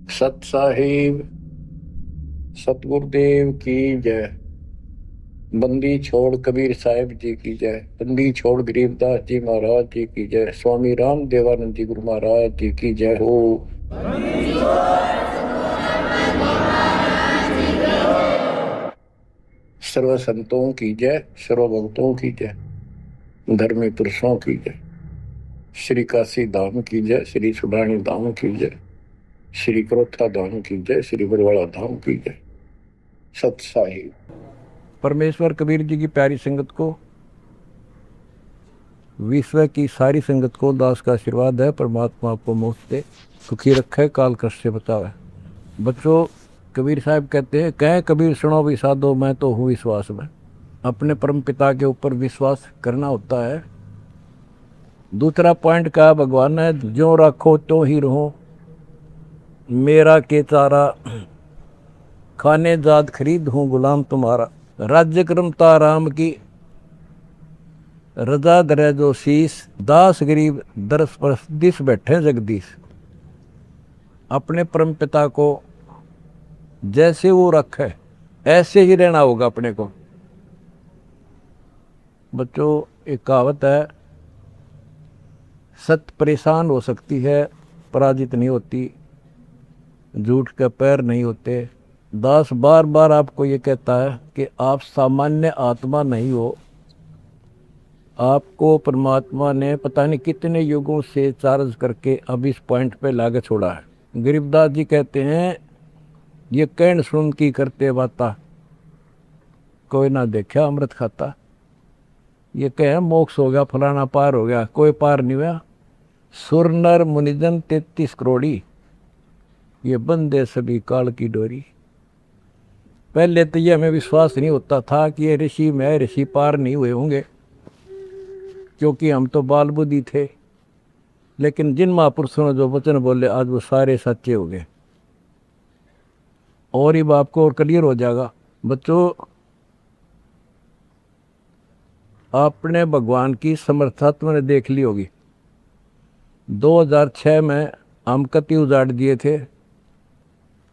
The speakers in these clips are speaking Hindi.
सत साहिब सतगुरुदेव की जय। बंदी छोड़ कबीर साहिब जी की जय। बंदी छोड़ गरीबदास जी महाराज जी की जय। स्वामी राम देवानंद जी गुरु महाराज जी की जय हो। सर्व संतों की जय, सर्व भक्तों की जय, धर्मी पुरुषों की जय। श्री काशी धाम की जय, श्री सुडानी धाम की जय, श्री क्रोथा धाम की जय, श्री बरवाड़ा धाम की जय। सत साहिब। परमेश्वर कबीर जी की प्यारी संगत को, विश्व की सारी संगत को दास का आशीर्वाद है। परमात्मा आपको मुफ्त दे, सुखी रखे, काल कष्ट से बचावे। बच्चों, कबीर साहब कहते हैं, कह कबीर सुनो भी साधो, मैं तो हूँ विश्वास में। अपने परम पिता के ऊपर विश्वास करना होता है। दूसरा पॉइंट कहा भगवान ने, जो रखो तो ही रहो, मेरा के चारा खाने जात खरीद हूँ गुलाम तुम्हारा। राज्य क्रमता राम की रजा दरे जो शीस, दास गरीब दरस पर दिस बैठे जगदीश। अपने परम पिता को जैसे वो रखे ऐसे ही रहना होगा अपने को। बच्चों, एक कहावत है, सत परेशान हो सकती है, पराजित नहीं होती। झूठ के पैर नहीं होते। दास बार बार आपको ये कहता है कि आप सामान्य आत्मा नहीं हो। आपको परमात्मा ने पता नहीं कितने युगों से चार्ज करके अब इस पॉइंट पे लाके छोड़ा है। गरीबदास जी कहते हैं, ये कहन सुन की करते बाता, कोई ना देखा अमृत खाता। ये कहे मोक्ष हो गया, फलाना पार हो गया, कोई पार नहीं हुआ। सुर नर मुनिजन 33 करोड़ी, ये बंदे सभी काल की डोरी। पहले तो ये हमें विश्वास नहीं होता था कि ये ऋषि में ऋषि पार नहीं हुए होंगे, क्योंकि हम तो बाल बुद्धि थे। लेकिन जिन महापुरुषों ने जो वचन बोले, आज वो सारे सच्चे हो गए। और ये बाप को और क्लियर हो जाएगा। बच्चों, आपने भगवान की समर्था तुमने देख ली होगी। 2006 में हम कति उजाड़ दिए थे।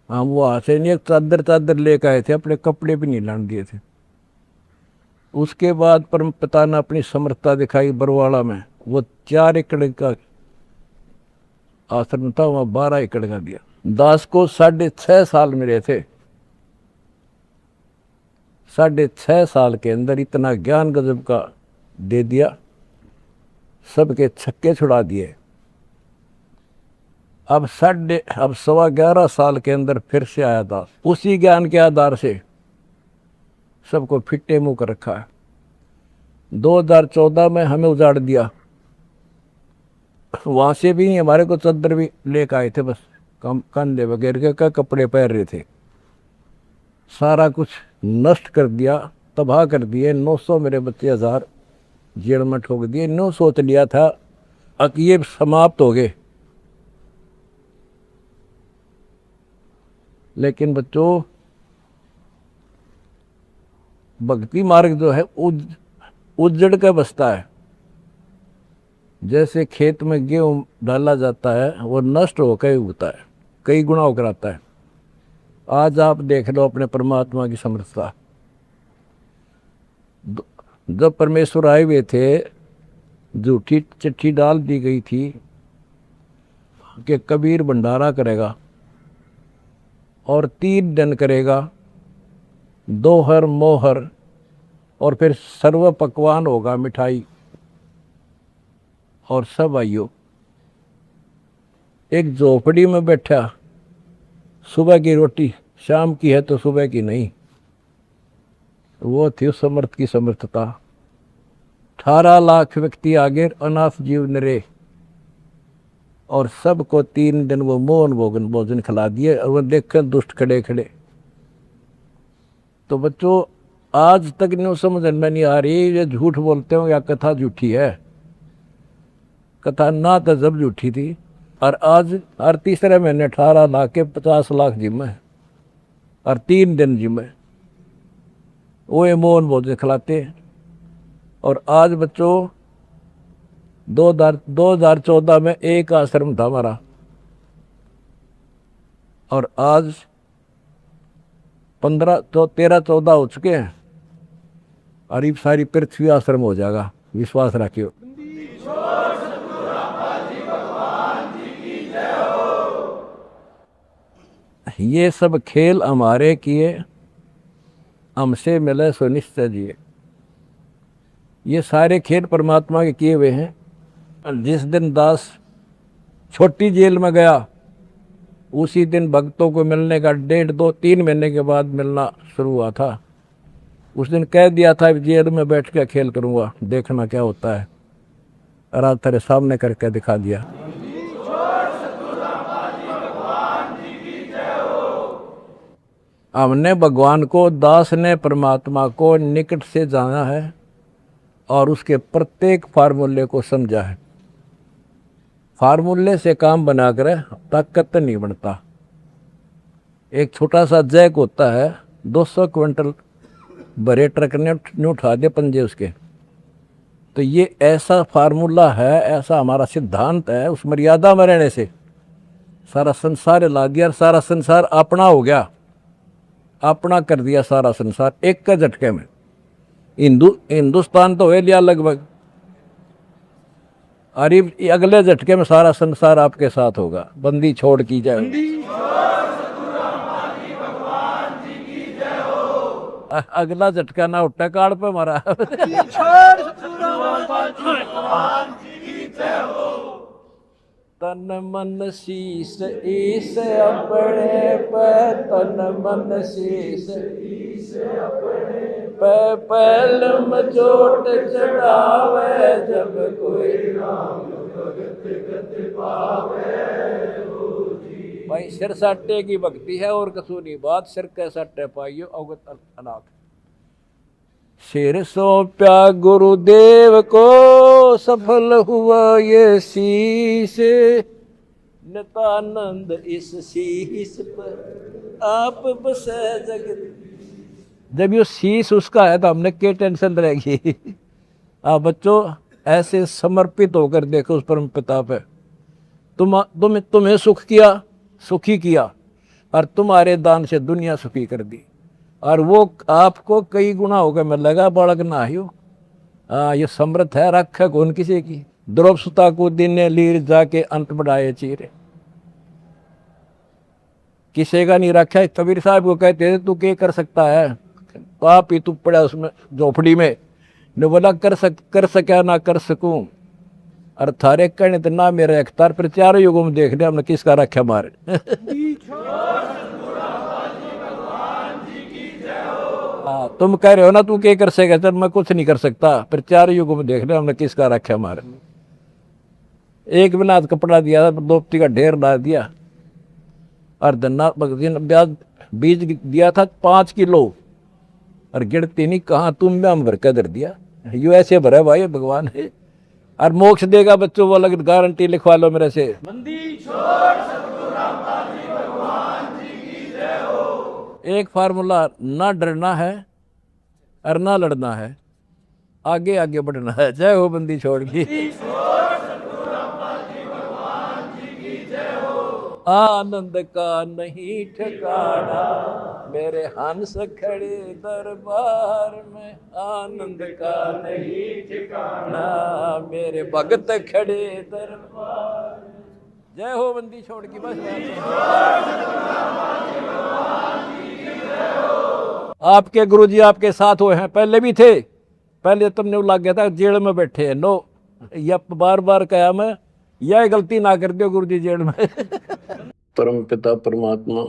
हम वहाँ से नहीं, एक चादर चादर लेकर आए थे, अपने कपड़े भी नहीं लाने दिए थे। उसके बाद परम पिता ने अपनी समर्थता दिखाई बरवाड़ा में। वो 4 एकड़ का आश्रम था, वहाँ 12 एकड़ का दिया। दास को 6.5 साल मिले थे। 6.5 साल के अंदर इतना ज्ञान गजब का दे दिया, सबके छक्के छुड़ा दिए। अब 11.25 साल के अंदर फिर से आया दास, उसी ज्ञान के आधार से सबको फिट्टे मुंह कर रखा है। 2014 में हमें उजाड़ दिया। वहां से भी हमारे को चद्दर भी लेकर आए थे, बस कंधे वगैरह के कपड़े पहन रहे थे। सारा कुछ नष्ट कर दिया, तबाह कर दिए। 900 मेरे बच्चे 1000 जेल में ठोक दिए। 9 सोच लिया था कि ये समाप्त हो गए। लेकिन बच्चों, भक्ति मार्ग जो है उजड़ के बसता है। जैसे खेत में गेहूं डाला जाता है, वो नष्ट होकर उगता है, कई गुना होकर आता है। आज आप देख लो अपने परमात्मा की समर्थता। जब परमेश्वर आए हुए थे, झूठी चिट्ठी डाल दी गई थी कि कबीर भंडारा करेगा और 3 दिन करेगा, दोहर मोहर, और फिर सर्व पकवान होगा, मिठाई और सब आइयो। एक झोपड़ी में बैठा, सुबह की रोटी शाम की है तो सुबह की नहीं। वो थी उस समर्थ की समर्थता। 18 लाख व्यक्ति आगे, अनाथ जीव नरे, और सबको 3 दिन वो मोहन भोजन खिला दिए। और वो देखकर दुष्ट खड़े खड़े। तो बच्चों, आज तक नहीं समझ में नहीं आ रही ये झूठ बोलते हो या कथा झूठी है। कथा ना तो जब झूठी थी, और आज हर तीसरे महीने 18 लाख के 50 लाख जिम्मे, और 3 दिन जिम्मे वो ये मोहन भोजन खिलाते। और आज बच्चों, 2014 में एक आश्रम था हमारा, और आज 13-14 हो चुके हैं और ये सारी पृथ्वी आश्रम हो जाएगा, विश्वास रखियो। ये सब खेल हमारे किए, हमसे मिले सो निश्चय जिए। ये सारे खेल परमात्मा के किए हुए हैं। जिस दिन दास छोटी जेल में गया, उसी दिन भक्तों को मिलने का 1.5-2-3 महीने के बाद मिलना शुरू हुआ था। उस दिन कह दिया था जेल में बैठ के खेल करूँगा, देखना क्या होता है। और आज तेरे सामने करके दिखा दिया। हमने भगवान को, दास ने परमात्मा को निकट से जाना है और उसके प्रत्येक फार्मूले को समझा है। फार्मूले से काम बनाकर ताकत नहीं बनता। एक छोटा सा जैक होता है, 200 क्विंटल भरे ट्रक ने उठा दे पंजे उसके। तो ये ऐसा फार्मूला है, ऐसा हमारा सिद्धांत है। उस मर्यादा में रहने से सारा संसार ला दिया और सारा संसार अपना हो गया, अपना कर दिया सारा संसार एक का झटके में। हिंदुस्तान तो है लिया लगभग, और ये अगले झटके में सारा संसार आपके साथ होगा। बंदी छोड़ की जाए। अगला झटका ना उठा काड़ पे मारा। तन मन शीस ईस अपने पे, तन मन शीस ईस अपने पे, पहल में चोट चढ़ावे, जब कोई राम भगत गत पावे। भाई सिर साटे की भक्ति है और कसूरी बात, सिर के साटे पाइयो अवगत अनाथ। सिर सौंप्या गुरुदेव को, सफल हुआ ये शीश, नितानंद इस शीश पर आप बसे जगत। जब ये शीश उसका है तो हमने क्या टेंशन रहेगी। आप बच्चों ऐसे समर्पित होकर देखो उस परम पिता पे। तुम्हें सुख किया, सुखी किया, और तुम्हारे दान से दुनिया सुखी कर दी, और वो आपको कई गुना होकर मिलेगा। बालक ना ही हो, ये समृद्ध है, रख कौन किसी की। द्रौपसुता को दिन लीर जाके अंत बढ़ाए चीरे, किसी का नहीं रखा। कबीर साहब को कहते थे तू क्या कर सकता है, पाप ही तू पड़ा उसमें झोपड़ी में। ने बोला कर सका ना कर सकूं, और थारे कहने तो ना मेरे अख्तार पर, चारों युगों में देख रहे हमने किसका रखा मारे। तुम कह रहे हो ना तू क्या कर सकेगा, चल मैं कुछ नहीं कर सकता, पर चारों युगों में देख रहे हमने किसका रखा मारे। एक बिना कपड़ा दिया था, दोपती का ढेर डाल दिया, और धन्ना ब्याज बीज दिया था 5 किलो, और गिरती नहीं कहाँ तुम में हम भर कर धर दिया। यू ऐसे भरा भाई भगवान है, और मोक्ष देगा बच्चों वो अलग गारंटी लिखवा लो मेरे से। एक फार्मूला, ना डरना है और ना लड़ना है, आगे आगे बढ़ना है। जय हो बंदी छोड़ की। आनंद का नहीं ठिकाना, मेरे हंस खड़े दरबार में, आनंद का नहीं ठिकाना, मेरे भगत खड़े दरबार में। जय हो बंदी छोड़ की। बस आपके गुरुजी आपके साथ हुए हैं, पहले भी थे। पहले तुमने लग गया था जेल में बैठे हैं। नो, या बार बार कहा मैं, यह गलती ना कर दो गुरुजी जेल में। परम पिता परमात्मा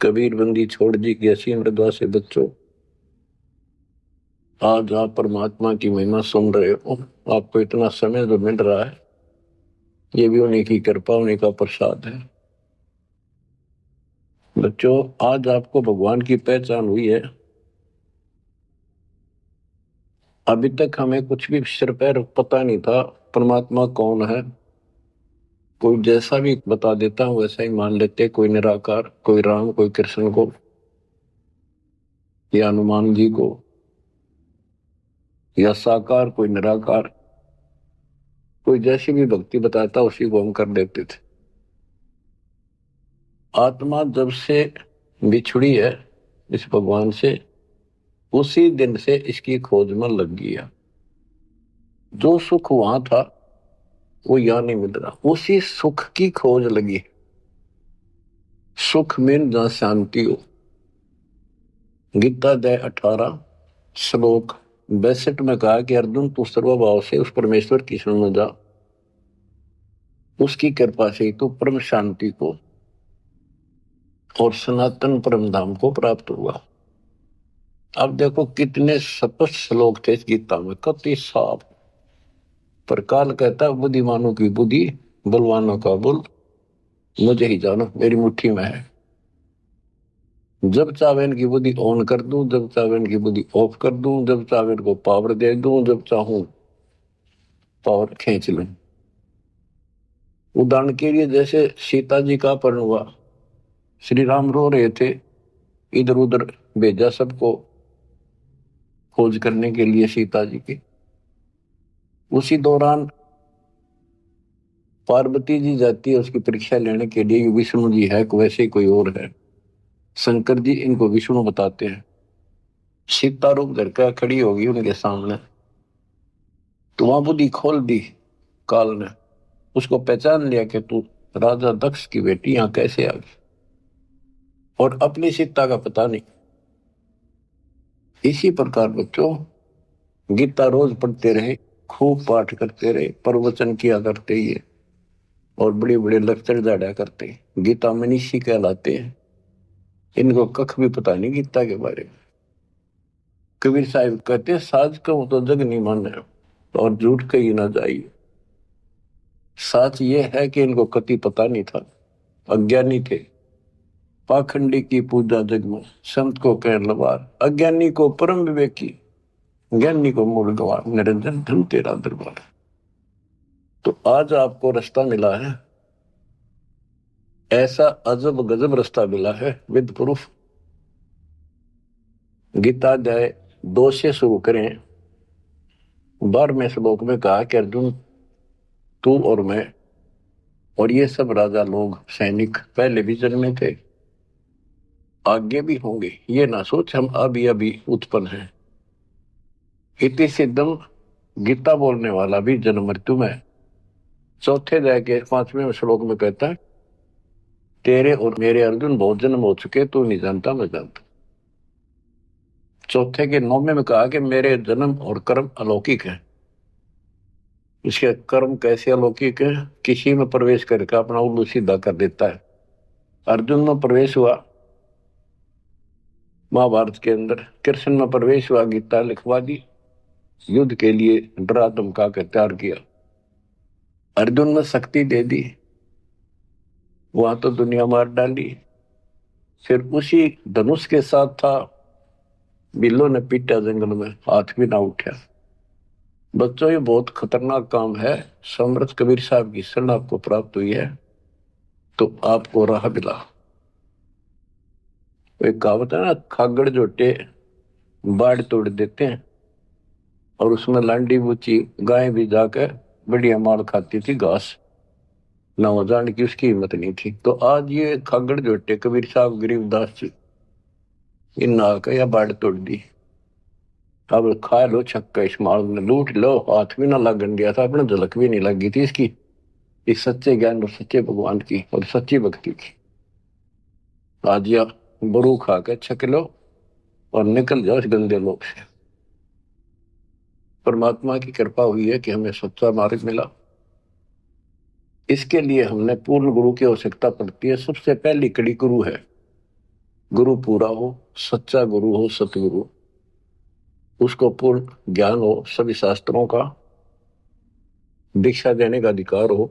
कबीर बंदी छोड़ जी की असीम मृदा से बच्चों, आज आप परमात्मा की महिमा सुन रहे हो। आपको इतना समय जो मिल रहा है, ये भी उन्हीं की कृपा, उन्हीं का प्रसाद है। बच्चों आज आपको भगवान की पहचान हुई है। अभी तक हमें कुछ भी सिर पैर पता नहीं था परमात्मा कौन है। कोई जैसा भी बता देता हूं वैसा ही मान लेते, कोई निराकार, कोई राम, कोई कृष्ण को, या हनुमान जी को, या साकार, कोई निराकार, कोई जैसी भी भक्ति बताता उसी को हम कर देते थे। आत्मा जब से बिछुड़ी है इस भगवान से, उसी दिन से इसकी खोज में लग गया। जो सुख वहां था वो यहां नहीं मिल रहा, उसी सुख की खोज लगी। सुख में जहां शांति हो। गीता अध्याय 18 श्लोक 62 में कहा कि अर्जुन तू सर्वभाव से उस परमेश्वर की शरण में जा, उसकी कृपा से तो परम शांति को और सनातन परम धाम को प्राप्त हुआ। अब देखो कितने स्पष्ट श्लोक थे इस गीता में, कति साफ। पर काल कहता बुद्धिमानों की बुद्धि, बलवानों का बल मुझे ही जानो, मेरी मुट्ठी में है। जब चाहे इनकी बुद्धि ऑन कर दूं, जब चाहे इनकी बुद्धि ऑफ कर दूं, जब चाहे इनको पावर दे दूं, जब चाहूं पावर खींच लूं। उदाहरण के लिए जैसे सीता जी का अपहरण हुआ, श्री राम रो रहे थे, इधर उधर भेजा सबको खोज करने के लिए सीता जी की। उसी दौरान पार्वती जी जाती है उसकी परीक्षा लेने के लिए, विष्णु जी है वैसे ही कोई और है। शंकर जी इनको विष्णु बताते हैं। सीता रूप धर कर खड़ी होगी उनके सामने, तो वहां बुद्धि खोल दी काल ने, उसको पहचान लिया कि तू राजा दक्ष की बेटी यहां कैसे आ गई, और अपनी सीता का पता नहीं। इसी प्रकार बच्चों गीता रोज पढ़ते रहे, खूब पाठ करते रहे, प्रवचन किया करते ही, और बड़े बड़े लेक्चर जाड़ा करते। गीता मनीषी कहलाते हैं, इनको कख भी पता नहीं गीता के बारे में। कबीर साहिब कहते हैं साज कहूं तो जग नहीं माने और झूठ कही ना जाइए। सच ये है कि इनको कति पता नहीं था, अज्ञानी थे। पाखंडी की पूजा जग में, संत को कह लवार, अज्ञानी को परम विवेकी, ज्ञानी को मूल गवार, निरंजन धन तेरा दरबार। तो आज आपको रास्ता मिला है, ऐसा अजब गजब रास्ता मिला है विद प्रूफ। गीता अध्याय 2 से शुरू करें। 12वें श्लोक में कहा कि अर्जुन तू और मैं और ये सब राजा लोग सैनिक पहले भी जन्मे थे, आगे भी होंगे। ये ना सोच हम अभी अभी उत्पन्न हैं। इति सिद्धम, गीता बोलने वाला भी जन्म मृत्यु में। चौथे अध्याय के 5वें श्लोक में कहता है तेरे और मेरे अर्जुन बहुत जन्म हो चुके, तू नहीं जानता मैं जानता। चौथे के 9वें में कहा कि मेरे जन्म और कर्म अलौकिक है। इसके कर्म कैसे अलौकिक है? किसी में प्रवेश करके अपना उल्लू सीधा कर देता है। अर्जुन में प्रवेश हुआ महाभारत के अंदर, कृष्ण में प्रवेश हुआ, गीता लिखवा दी, युद्ध के लिए डरा धमका कर तैयार किया। अर्जुन में शक्ति दे दी, वहां तो दुनिया मार डाली। फिर उसी धनुष के साथ था, बिल्लो ने पीटा जंगल में, हाथ भी ना उठा। बच्चों ये बहुत खतरनाक काम है। समर्थ कबीर साहब की शरण आपको प्राप्त हुई है तो आपको राह मिला। एक कहावत है ना, खागड़ जोटे बाढ़ तोड़ देते हैं, और उसमें लांडी बूची गाय भी जाकर बढ़िया माल खाती थी घास, ना हो जाने की उसकी हिम्मत नहीं थी। तो आज ये खागड़ जोटे कबीर साहब गरीबदास जी इन आकर या बाढ़ तोड़ दी। अब खा लो छक्का, इस माल में लूट लो, हाथ भी ना लगन दिया था, अपने झलक भी नहीं लगी थी इसकी, इस सच्चे ज्ञान और सच्चे भगवान की और सच्ची भक्ति की। आज या बरू खा के छक लो और निकल जाओ इस गंदे लोग से। परमात्मा की कृपा हुई है कि हमें सच्चा मार्ग मिला। इसके लिए हमने पूर्ण गुरु की आवश्यकता पड़ती है। सबसे पहली कड़ी गुरु है। गुरु पूरा हो, सच्चा गुरु हो, सतगुरु, उसको पूर्ण ज्ञान हो, सभी शास्त्रों का दीक्षा देने का अधिकार हो,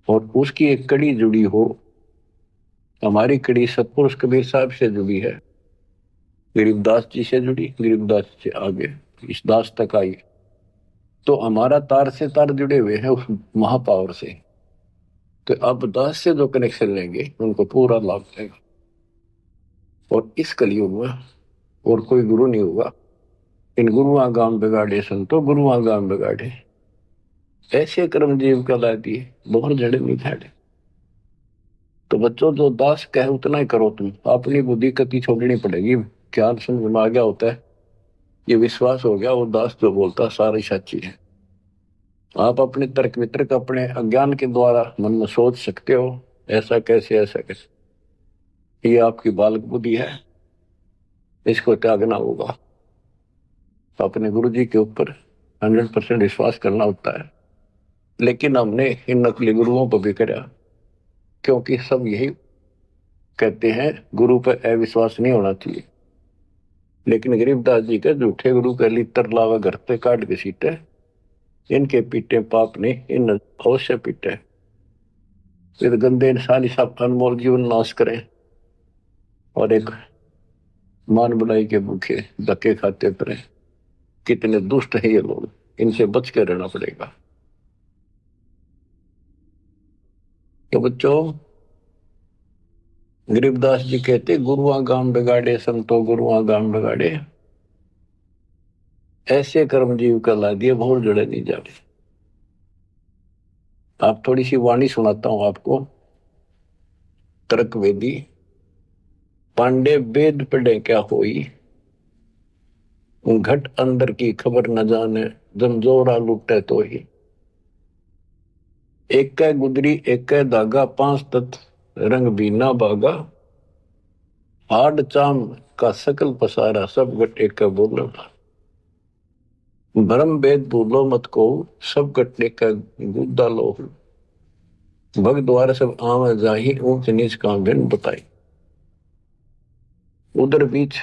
और उसकी एक कड़ी जुड़ी हो। हमारी कड़ी सतपुरुष कबीर साहब से जुड़ी है, गरीबदास जी से जुड़ी, गरीबदास से आगे इस दास तक आई। तो हमारा तार से तार जुड़े हुए हैं उस महापावर से। तो अब दास से जो कनेक्शन लेंगे उनको पूरा लाभ मिलेगा। और इस कलयुग में और कोई गुरु नहीं होगा। इन गुरुआ गाम बिगाड़े संतो, गुरुआ गाम बिगाड़े, ऐसे कर्म जीव का ला दिए, बहुत जड़े नहीं झाड़े। तो बच्चों जो दास कहे उतना ही करो, तुम अपनी बुद्धि कति छोड़नी पड़ेगी। क्या समझ में आ गया होता है, ये विश्वास हो गया, वो दास जो बोलता सारी सच्ची है। आप अपने तर्क वितर्क अपने अज्ञान के द्वारा मन में सोच सकते हो, ऐसा कैसे ऐसा कैसे, ये आपकी बालक बुद्धि है, इसको त्यागना होगा। अपने गुरु जी के ऊपर 100% विश्वास करना होता है। लेकिन हमने इन नकली गुरुओं पर भी करा, क्योंकि सब यही कहते हैं गुरु पर अविश्वास नहीं होना चाहिए। लेकिन गरीबदास जी के झूठे गुरु के लितर लावा घर पे काट के सीटे, इनके पीटे पाप ने इन अवश्य पीटे। फिर गंदे इंसानी सब अनमोल जीवन नाश करें और एक मान बुलाई के भूखे धक्के खाते फिरे। कितने दुष्ट है ये लोग, इनसे बच के रहना पड़ेगा। तो बच्चों, गरीबदास जी कहते गुरुआ गाम बिगाड़े संतो गुरुआ गाम बिगाड़े, ऐसे कर्म जीव कहला दिए भोर जड़े नहीं जाते। आप थोड़ी सी वाणी सुनाता हूं आपको। तर्क वेदी पांडे वेद पढ़े क्या होई, घट अंदर की खबर न जाने, जमजोरा लुटे तो ही। एक कै गुदरी एक कै धागा, पांच तत्व रंग भी ना बागा, हाड चाम का सकल पसारा, सब गट एक का बोलो। भरम वेद भूलो मत को, सब गटने का गुद्दा लो। भग द्वार सब आव जाही, ऊंच नीच का भिन्न बताई। उधर बीच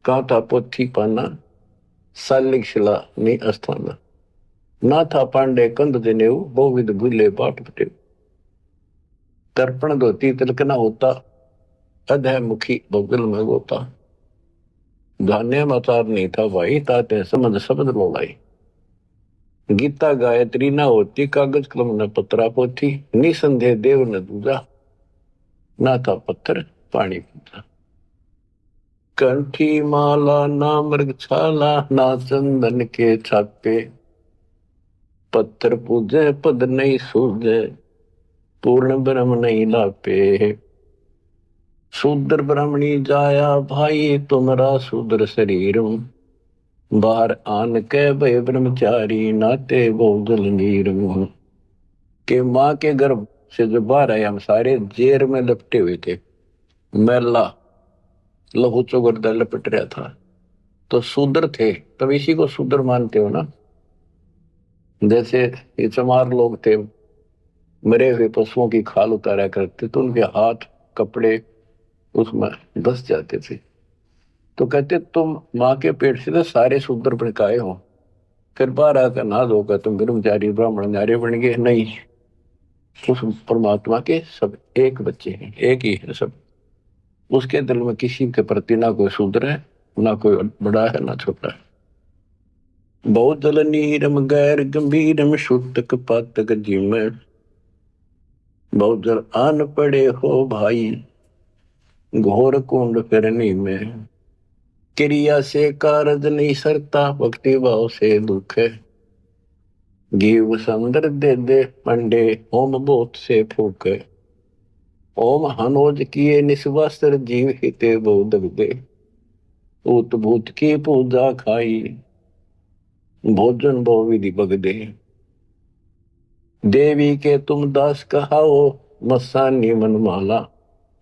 का था पोथी पाना, सालिक शिला नी अस्थाना। ना था पांडे कंद जनेऊ, बहुविध भूले बाट पटेऊ। तर्पण धोती तिलक न होता, अधः मुखी बगल में गोता। धान्य आचार नहीं था भाई, ताते समझ शब्द लोलाई। गीता गायत्री न होती, कागज कलम न पत्रा पोथी। निसंदेह देव न दूजा, ना था पत्थर पानी पूजा। कंठी माला ना मृग छाला, ना चंदन के छापे। पत्थर पूजे पद नहीं सूझे, पूर्ण ब्रह्म नहीं लापे। शूद्र ब्राह्मणी जाया भाई, तुम्हारा शूद्र शरीर। बाहर आन के भय ब्रह्मचारी, नाते बहुजल नीर। के माँ के गर्भ से जो बाहर आए हम सारे जेर में लपटे हुए थे, मैला लहू चौगर्दा लपट रहा था। तो शूद्र थे, तब इसी को शूद्र मानते हो ना। जैसे ये चमार लोग थे, मरे हुए पशुओं की खाल उतारा करते, तो उनके हाथ कपड़े उसमें धस जाते थे। तो कहते तुम माँ के पेट से तो सारे शूद्र भड़काए हो, फिर बाहर आकर ना धोकर तुम ब्रह्मचारी ब्राह्मण नारे बन गए। नहीं, उस परमात्मा के सब एक बच्चे हैं, एक ही है सब। उसके दिल में किसी के प्रति ना कोई शूद्र है, ना कोई बड़ा है ना छोटा है। बहुत जल नीरम गैर गंभीरम, शुद्धक पातक जिम। बहुत जल आन पड़े हो भाई, घोर कुंड फिरनी में। क्रिया से कारज नहीं सरता, भक्ति भाव से दुख है। जीव संदर दे दे पंडे, ओम बोत से फूक। ओम हनोज किए निस्वास्त्र, जीव हिते बोध दे। उत भूत की पूजा खाई, भोजन भो विधि बगदे। देवी के तुम दास कहाओ, मस्सानी मन माला।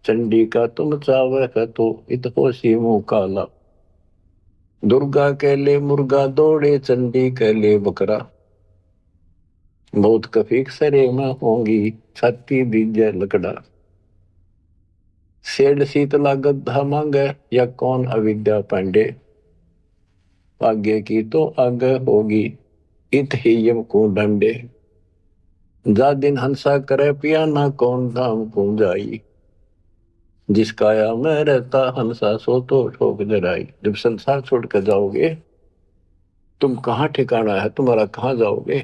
चंडी का तुम चावह तो, इत होशी मुंह काला। दुर्गा के ले मुर्गा दौड़े, चंडी के ले बकरा। बहुत कफीक सरे में होंगी, छाती दीजे लकड़ा। सेड शीतला गद्धा मांगे, या कौन अविद्या पांडे। आगे की तो आगे होगी, इत ही यम को डंडे। जा दिन हंसा करे पिया, ना कौन धाम को जाई। जिस काया में रहता हंसा, सो तो ठोक जराई। जब संसार छोड़ कर जाओगे, तुम कहाँ ठिकाना है तुम्हारा, कहाँ जाओगे।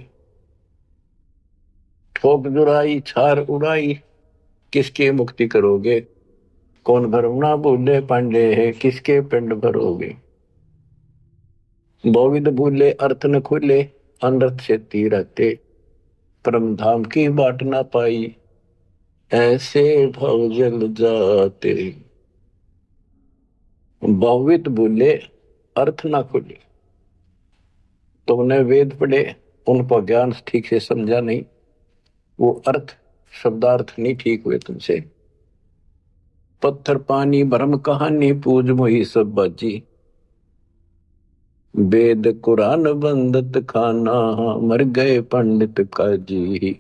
ठोक जुराई छार उड़ाई, किसकी मुक्ति करोगे। कौन भरम ना भूले पांडे है, किसके पिंड भरोगे। बहुविध भूले अर्थ न खुले, अनर्थ से रहते। परम धाम की बाट ना पाई, ऐसे भव जल जाते, बहुवित बोले अर्थ ना खुले। तुमने वेद पढ़े, उनको ज्ञान ठीक से समझा नहीं, वो अर्थ शब्दार्थ नहीं ठीक हुए तुमसे। पत्थर पानी भ्रम कहानी पूज मोही सब बाजी, वेद कुरान बंदत खाना मर गए पंडित काजी।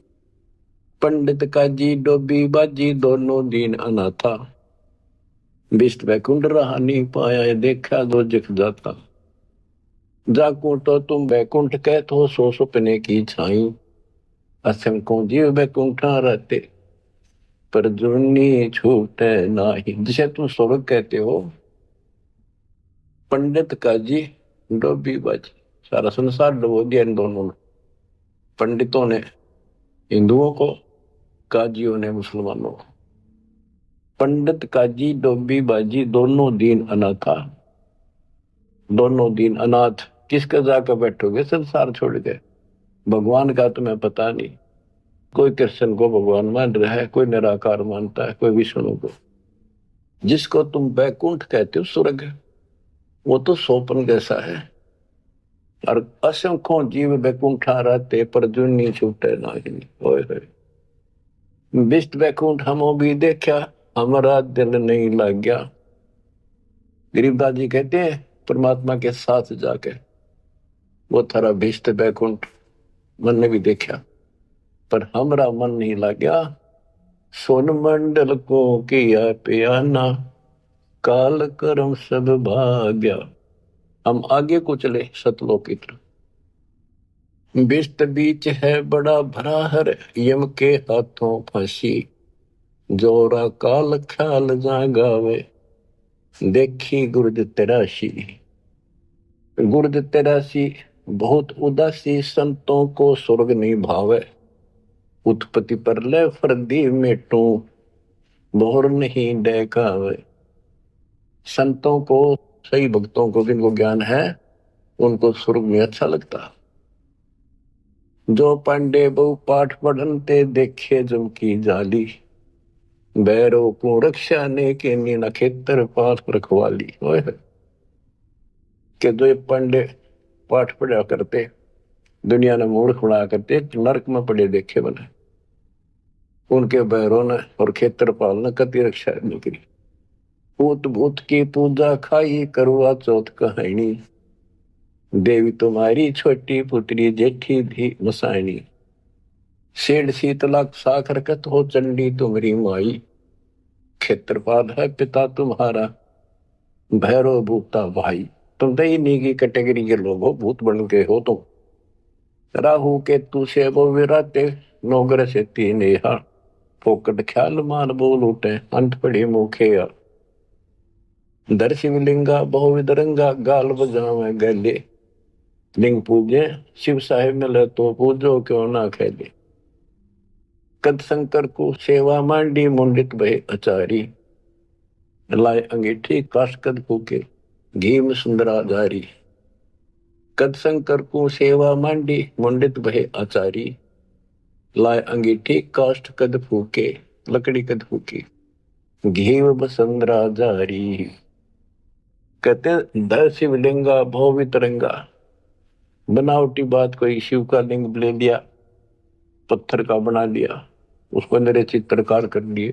पंडित काजी डोबी बाजी दोनों दीन अनाथा, विष्ट वैकुंठ रहा नहीं पाया देखा दो जख जाता। जाकू तो तुम वैकुंठ कह तो सो सुपने की छाई, असंख्यों जीव वैकुंठा रहते पर जुनी छूटे नाही। जिसे तुम स्वर्ग कहते हो, पंडित काजी डोबी बाजी, सारा संसार डुबो दिया इन दोनों ने। पंडितों ने हिंदुओं को, काजियों ने मुसलमानों को। पंडित काजी डोबी बाजी दोनों दीन अनाथा, दोनों दीन अनाथ। किसका जाकर बैठोगे संसार छोड़ के? भगवान का तुम्हें पता नहीं। कोई कृष्ण को भगवान मान रहा है, कोई निराकार मानता है, कोई विष्णु को। जिसको तुम बैकुंठ कहते हो स्वर्ग, वो तो सोपन जैसा है। और असंख्यों जीव बैकुंठा रहते पर जुनी छूटे नहीं। ओए होए, विष्ट बैकुंठ हमो भी देखा, हमारा दिल नहीं लग गया। गरीबदास जी कहते हैं परमात्मा के साथ जाके, वो थारा भीष्ट बैकुंठ मन ने भी देखा, पर हमारा मन नहीं लग गया। सोन मंडल को किया पियाना, काल कर्म सब भाग्या। हम आगे को चले सतलोक की तरफ। बिस्त बीच है बड़ा भरा हर, यम के हाथों फांसी। जोरा काल ख्याल जागावे, देखी गुर्द तेरासी। गुर्द तेरासी बहुत उदासी, संतों को स्वर्ग नहीं भावे। उत्पत्ति पर ले फर्दी मेटू, बोर नहीं देखावे। संतों को, सही भक्तों को, जिनको ज्ञान है, उनको स्वर्ग में अच्छा लगता। जो पांडे बहु पाठ पढ़नते, देखे जम की जाली। बैरों को रक्षा ने के नीना खेतर पास रखवाली। के जो पांडे पाठ पढ़ा करते, दुनिया ने मूर्ख बना करते, नरक में पड़े देखे बने। उनके बैरों ने और खेतर पाल ने कति रक्षा नहीं करी। भूत भूत की पूजा खाई, करवा चौथ कहानी। देवी तुम्हारी छोटी पुत्री जेठी भी मसायनी। सेठ शीतला साखर कत हो, चंडी तुम्हारी माई। क्षेत्रपाल है पिता तुम्हारा, भैरव भूता भाई। तुम तो इन्हीं की कैटेगरी के लोग हो, भूत बन के हो तुम। राहु के तू से वो विराते, नौगर से तीन यहाँ। फोकट ख्याल मान बोल उठे, अंत पड़ी मुखे। दर शिवलिंगा बहुविध रंगा, गाल बजावे गले। लिंग पूजे शिव साहेब मिले तो पूजो क्यों ना खेले। कद शंकर को सेवा मांडी, मुंडित भय अचारी। लाए अंगीठी काश कद फूके, घी में सुंदरा जारी। कद शंकर को सेवा मांडी, मुंडित भय आचारी। लाए अंगीठी काष्ठ कद फूके, लकड़ी कद फूकी। घी में बसंदरा जारी। कहते दर शिवलिंगा भव तरंगा। बनावटी बात, कोई शिव का लिंग ले लिया, पत्थर का बना लिया, उसको मेरे चित्रकार कर लिए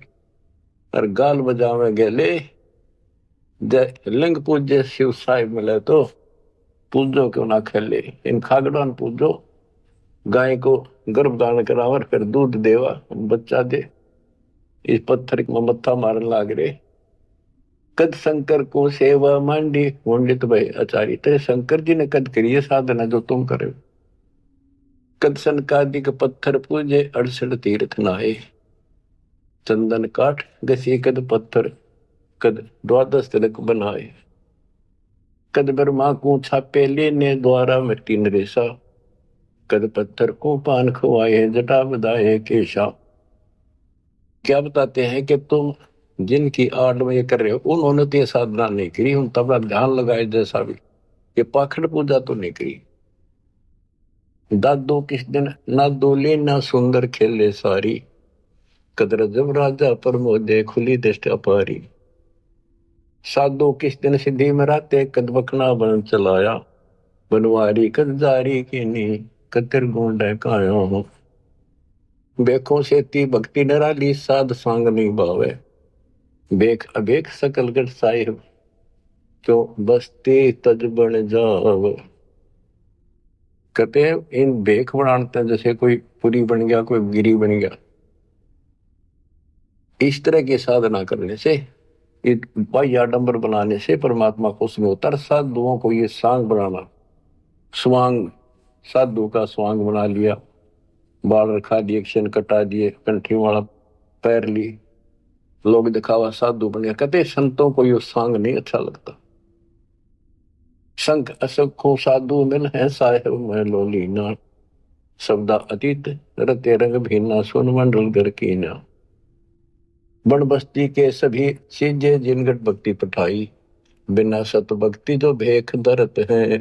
और गाल बजावे गेले। जय लिंग पूज्य शिव साहिब मिले तो पूजो क्यों ना खेले। इन खागड़ान पूजो, गाय को गर्भधारण करावर, फिर दूध देवा, बच्चा दे। इस पत्थर में मत्था मारन लाग रे। कद शंकर को सेवा मांडी, मुंडित भय आचारी। तेरे शंकर जी ने कद करिए साधना जो तुम करे। कद सनकादिक पत्थर पूजे, 68 तीर्थ नहाए। चंदन काठ घसी कद पत्थर, कद 12 तिलक बनाए। कद ब्रह्मा को छापे लेने, द्वारा मिट्टी नरेशा। कद पत्थर को पान खवाए, जटा बधाए केशा। क्या बताते हैं कि तुम जिनकी आड़ में ये कर रहे हो, उन्होंने तो ये साधना नहीं करी, उन तब ध्यान लगाए जैसा भी। ये पाखंड पूजा तो नहीं करी। दादो किस दिन ना डोले ना सुंदर खेले सारी। कदर जब राजा प्रमोदे खुली दृष्टि अपारी। साधु किस दिन सिद्धि में राते कद बखना बन चलाया। बनवारी कद जारी कीनी कतिर गुण कायो। बेखों से ती भक्ति डराली साध सांग नहीं भावे। बेख अबेख सकल गढ़ साहिब क्यों बस्ती तज बन जाव। कहते हैं इन बेख बनाते हैं जैसे कोई पुरी बन गया कोई गिरी बन गया। इस तरह की साधना करने से बाह्य आडंबर बनाने से परमात्मा खुश नहीं होता। साधुओं को ये सांग बनाना, स्वांग, साधु का स्वांग बना लिया, बाल रखा दिए, क्षण कटा दिए, कंठी वाला पैर ली, लोग दिखावा साधु बन गया। कहते संतों को ये सांग नहीं अच्छा लगता। संख असखो साधु मिल है साहेब मैं लोलीना। शब्दा अतीत रते रंग भीना सुन मंडल घर कीना। बन बस्ती के सभी चीजें जिनगट भक्ति पठाई। बिना सत भक्ति जो भेख दरत है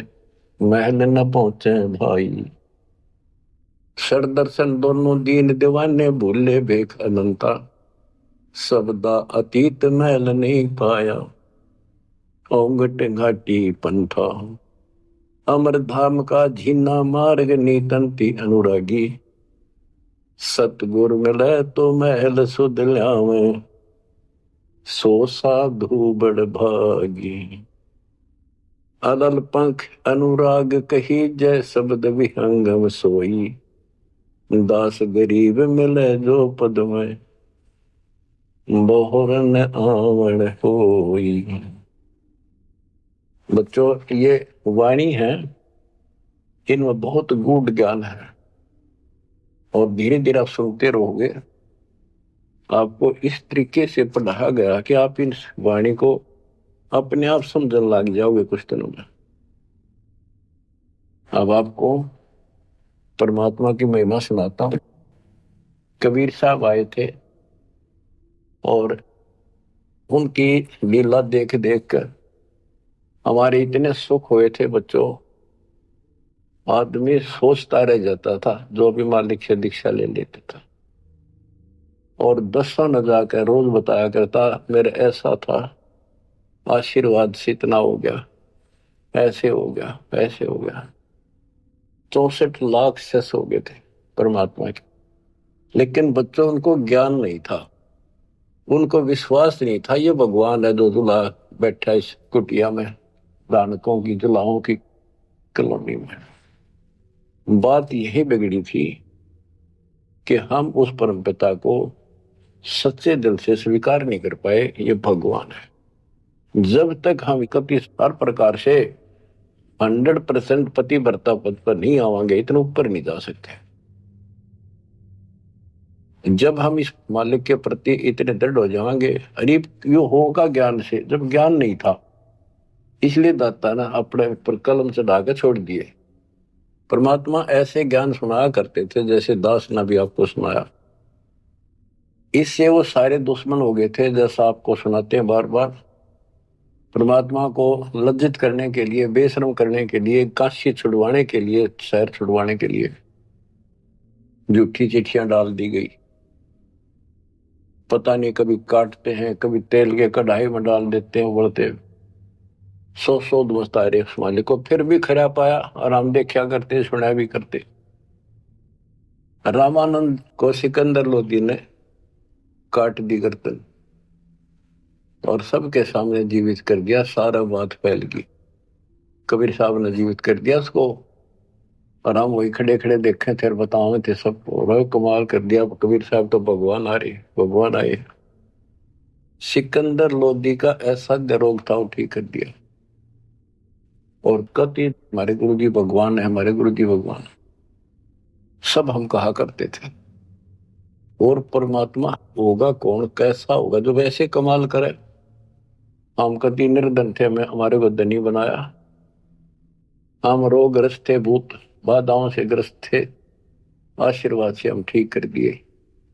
महल न पहुंचे भाई। सर दर्शन दोनों दीन दीवाने भूले भेख अनंता। सबदा अतीत महल नहीं पाया ओंगट घाटी पंथा। अमर धाम का झीना मार्ग नीतंती अनुरागी। सतगुर मिले तो महल सुध ल्यावे सो साधु बड़ भागी। अदल पंख अनुराग कही जय शब्द विहंगम सोई। दास गरीब मिले जो पद में बोहरन आवण होई। बच्चों ये वाणी है, इनमें बहुत गूढ़ ज्ञान है और धीरे धीरे आप सुनते रहोगे। आपको इस तरीके से पढ़ाया गया कि आप इन वाणी को अपने आप समझने लग जाओगे कुछ दिनों में। अब आपको परमात्मा की महिमा सुनाता हूं। कबीर साहब आए थे और उनकी लीला देख देख कर हमारे इतने सुख हुए थे बच्चों। आदमी सोचता रह जाता था जो भी मालिक से दीक्षा ले लेता था और दसों न जाकर रोज बताया करता मेरा ऐसा था, आशीर्वाद से इतना हो गया, ऐसे हो गया, ऐसे हो गया। 64 लाख सेस हो गए थे परमात्मा के। लेकिन बच्चों उनको ज्ञान नहीं था, उनको विश्वास नहीं था ये भगवान है जो दुल्हा बैठा इस कुटिया में, दानकों की दुल्हाओं की कॉलोनी में। बात यही बिगड़ी थी कि हम उस परम पिता को सच्चे दिल से स्वीकार नहीं कर पाए ये भगवान है। जब तक हम कभी हर प्रकार से 100% पति भर्ता पद पर नहीं आवांगे, इतने ऊपर नहीं जा सकते। जब हम इस मालिक के प्रति इतने दृढ़ हो जाएंगे, अरे यो होगा ज्ञान से, जब ज्ञान नहीं था इसलिए दाता ना अपने पर कलम चढ़ा के छोड़ दिए। परमात्मा ऐसे ज्ञान सुनाया करते थे जैसे दास ने भी आपको सुनाया। इससे वो सारे दुश्मन हो गए थे जैसा आपको सुनाते हैं बार बार। परमात्मा को लज्जित करने के लिए, बेशर्म करने के लिए, काशी छुड़वाने के लिए, शहर छुड़वाने के लिए झूठी चिट्ठियां डाल दी गई। पता नहीं कभी काटते हैं, कभी तेल के कढ़ाई में डाल देते हैं उबलते। 100 दोस्त आ रहे उस मालिक को, फिर भी खरा पाया और हम देखा करते, सुना भी करते। रामानंद को सिकंदर लोधी ने काट दी गर्दन और सबके सामने जीवित कर दिया, सारा बात फैल गई। कबीर साहब ने जीवित कर दिया उसको और हम वही खड़े खड़े देखे थे और बताओ थे सबको। कमाल कर दिया कबीर साहब, तो भगवान आ रहे, भगवान आए। सिकंदर लोधी का ऐसा रोग था वो ठीक कर दिया। और कति हमारे गुरु जी भगवान है, हमारे गुरु जी भगवान, सब हम कहा करते थे। और परमात्मा होगा कौन, कैसा होगा जो वैसे कमाल करे। हम कति निर्धन थे, हमें हमारे को धनी बनाया। हम रोगग्रस्त थे, भूत बाधाओं से ग्रस्त थे, आशीर्वाद से हम ठीक कर दिए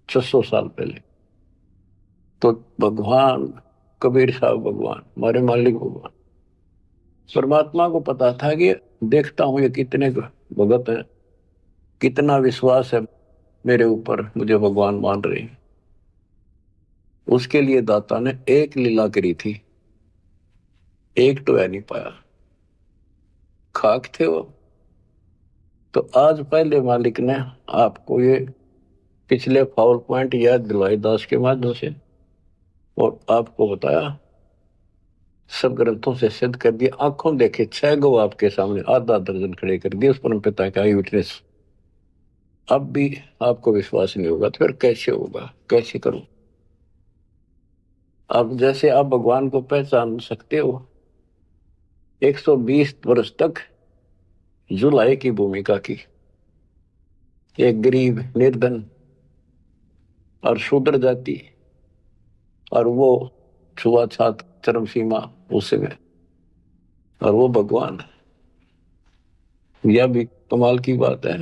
600 साल पहले। तो भगवान कबीर साहब भगवान, हमारे मालिक भगवान। परमात्मा को पता था कि देखता हूं ये कितने भगत हैं, कितना विश्वास है मेरे ऊपर, मुझे भगवान मान रहे हैं। उसके लिए दाता ने एक लीला करी थी, एक तो है नहीं पाया, खाक थे वो। तो आज पहले मालिक ने आपको ये पिछले फाउल पॉइंट याद दिलवाई दास के माध्यम से, और आपको बताया, सब ग्रंथों से सिद्ध कर दिया, आंखों देखे 6 गो आपके सामने, आधा दर्जन खड़े कर दिए उस परम पिता का आई विटनेस। अब भी आपको विश्वास नहीं होगा तो फिर कैसे होगा, कैसे करूं? अब जैसे आप भगवान को पहचान सकते हो, 120 वर्ष तक जुलाई की भूमिका की, एक गरीब निर्धन और शूद्र जाति, और वो छुआछात चरम सीमा उसमें, और वो भगवान। यह भी कमाल की बात है।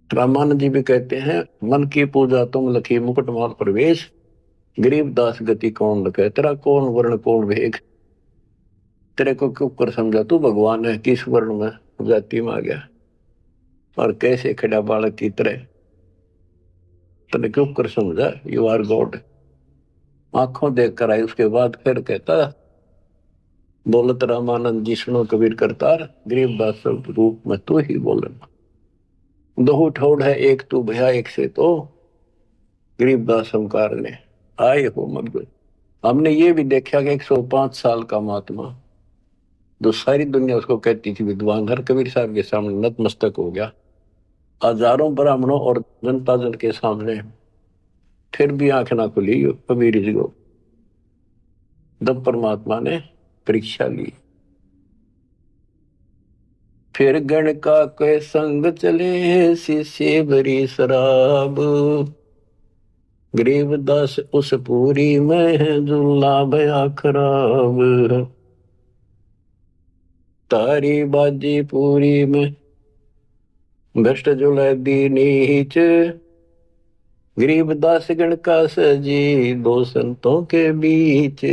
रामानंद जी भी कहते हैं, मन की पूजा तुम लखी मुकुटमाल प्रवेश, गरीब दास गति कौन लखे, तेरा कौन वर्ण कौन वेग। तेरे को क्यों कर समझा तू भगवान है, किस वर्ण में जाति में आ गया, और कैसे खड़ा बालक की तरह तने क्यों कर समझा, यू आर गॉड। आंखों देख कर आई, उसके बाद फिर कहता, बोलत रामानंद जी सुनो कबीर करतार, गरीब दास रूप में तू ही बोलना, दो ठोड़ है एक तू भया एक से तो, गरीबदास हमकार ने आए हो मत। हमने ये भी देखा कि 105 साल का महात्मा, जो सारी दुनिया उसको कहती थी विद्वान, हर कबीर साहब के सामने नतमस्तक हो गया, हजारों ब्राह्मणों और जनता जन के सामने, फिर भी आंख ना खुली कबीर जी को। जब परमात्मा ने परीक्षा ली, फिर गण का के संग चले शीशे भरी शराब, गरीबदास उस पूरी में जुल्ला भया खराब, तारी बाजी पूरी में भ्रष्ट जुलै दी नीच, गरीबदास गण का सजी दो संतों के बीच।